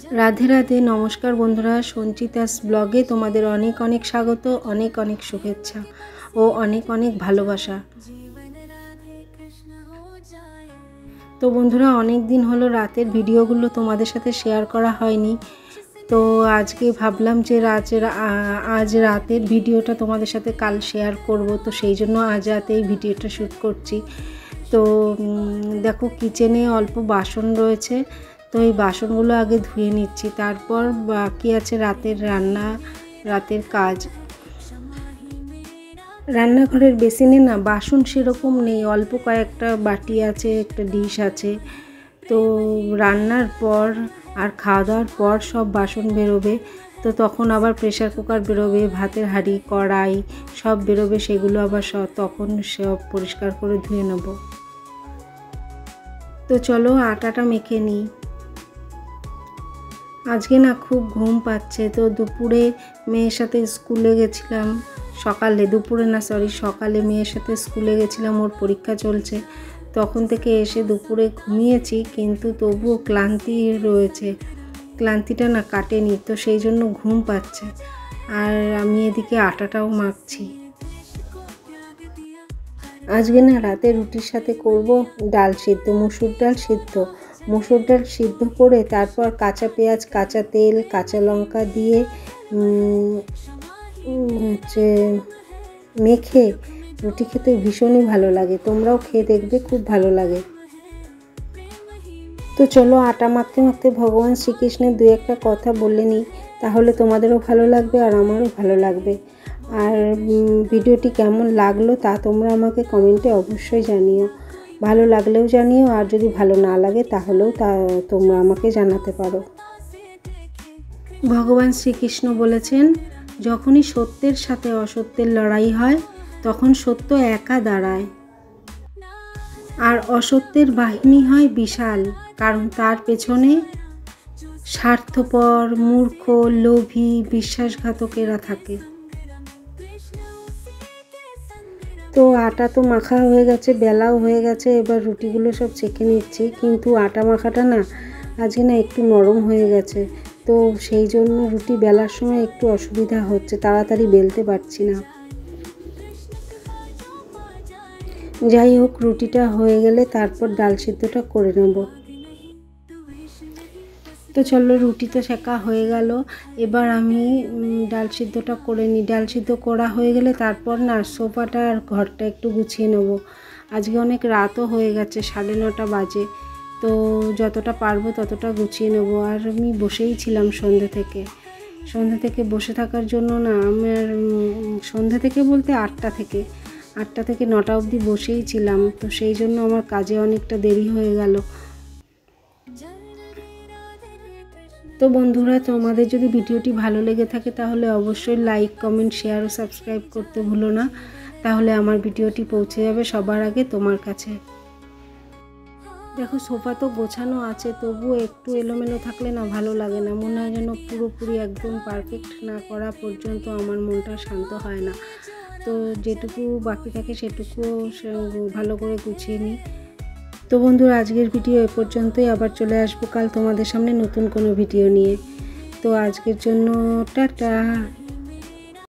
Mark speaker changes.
Speaker 1: राधे राधे नमस्कार बंधुरा संचितास ब्लगे तुम्हादेर अनेक अनेक स्वागत अनेक अनेक शुभेच्छा और अनेक अनेक भालोबासा। तो बंधुरा अनेक दिन हलो रातेर भिडियोगुलो तुम्हादेर साथे शेयर करा हयनि, तो आज के भाबलाम जे आज रातेर भिडियोटा तुम्हादेर साथे काल शेयर करब, तो सेई जोन्नो आज राते भिडियोटा शूट करछि। तो देखो किचेने अल्प बासन रयेछे, तो ये बासनगुलो आगे धुए निচ্ছি, तारपर बाकी आछे रातेर रान्ना रातेर काज। रान्नाघरेर बेसिने ना बासन सेरकम नेই, अल्प कयेकटा बाटी आछे, एकटा डिश आछे। तो रान्नार पर और खाওয়া দাওয়ার पर सब बासन बेरोबे, तो तखन आबार प्रेसार कुकार बेरोबे, भातेर हाঁড়ি कड़ाई सब बेरोबे, सेगुलो आबार तखन सब परिष्कार करे धुए नेब। तो चलो आटाटा मेखे निই। आज के ना खूब घुम पाচ্ছে, तो दुपुरे मेয়ের সাথে स्कूले गेছিলাম, সকালে দুপুরে না সরি সকালে মেয়ের সাথে স্কুলে গেছিলাম, ওর পরীক্ষা চলছে। তখন থেকে এসে দুপুরে ঘুমিয়েছি, কিন্তু তবুও ক্লান্তি রয়েছে, ক্লান্তিটা না কাটেনি, তো সেই জন্য ঘুম পাচ্ছে। আর আমি এদিকে আটাটাও মাখছি। আজকে না রাতে রুটির সাথে করব ডাল সিদ্ধ, মসুর ডাল সিদ্ধ। মসুর ডাল সিদ্ধ করে তারপর কাঁচা পেঁয়াজ, কাঁচা তেল, কাঁচা লঙ্কা দিয়ে মেখে রুটি খেতে ভীষণই ভালো লাগে। তোমরাও খেয়ে দেখবে, খুব ভালো লাগে। তো চলো আটা মাখতে মাখতে ভগবান শ্রীকৃষ্ণের দু একটা কথা বলে নিই, তাহলে তোমাদেরও ভালো লাগবে আর আমারও ভালো লাগবে। আর ভিডিওটি কেমন লাগলো তা তোমরা আমাকে কমেন্টে অবশ্যই জানিও, ভালো লাগলেও জানিও, আর যদি ভালো না লাগে তাহলেও তোমরা আমাকে জানাতে পারো। ভগবান শ্রীকৃষ্ণ বলেছেন, যখনই সত্যের সাথে অসত্যের লড়াই হয় তখন সত্য একা দাঁড়ায়, আর অসত্যের বাহিনী হয় বিশাল, কারণ তার পেছনে স্বার্থপর, মূর্খ, লোভী, বিশ্বাসঘাতকেরা থাকে। তো আটা তো মাখা হয়ে গেছে, বেলাও হয়ে গেছে, এবার রুটিগুলো সব ছেঁকে নিচ্ছি। কিন্তু আটা মাখাটা না আজকে না একটু নরম হয়ে গেছে, তো সেই জন্য রুটি বেলার সময় একটু অসুবিধা হচ্ছে, তাড়াতাড়ি বেলতে পারছি না। যাই হোক, রুটিটা হয়ে গেলে তারপর ডাল সিদ্ধটা করে নেব। তো চলো রুটি তো সেকা হয়ে গেল, এবার আমি ডাল সিদ্ধটা করে নিই। ডাল সিদ্ধ করা হয়ে গেলে তারপর না সোফাটা আর ঘরটা একটু গুছিয়ে নেব। আজকে অনেক রাতও হয়ে গেছে, 9:30 বাজে, তো যতটা পারবো ততটা গুছিয়ে নেব। আর আমি বসেই ছিলাম সন্ধ্যে থেকে বসে থাকার জন্য না আমার সন্ধ্যে থেকে বলতে 8টা থেকে 9টা অবধি বসেই ছিলাম, তো সেই জন্য আমার কাজে অনেকটা দেরি হয়ে গেল। তো বন্ধুরা, তোমাদের যদি ভিডিওটি ভালো লেগে থাকে তাহলে অবশ্যই লাইক, কমেন্ট, শেয়ার ও সাবস্ক্রাইব করতে ভুলো না, তাহলে আমার ভিডিওটি পৌঁছে যাবে সবার আগে তোমার কাছে। দেখো সোফা তো গোছানো আছে, তবুও একটু এলোমেলো থাকলে না ভালো লাগে না, মনে হয় যেন পুরোপুরি একদম পারফেক্ট না করা পর্যন্ত আমার মনটা শান্ত হয় না। তো যেটুকু বাকি থাকে সেটুকুও ভালো করে গুছিয়ে নিই। তো বন্ধুরা, আজকের ভিডিও এ পর্যন্তই, আবার চলে আসবো কাল তোমাদের সামনে নতুন কোনো ভিডিও নিয়ে। তো আজকের জন্য টাটা।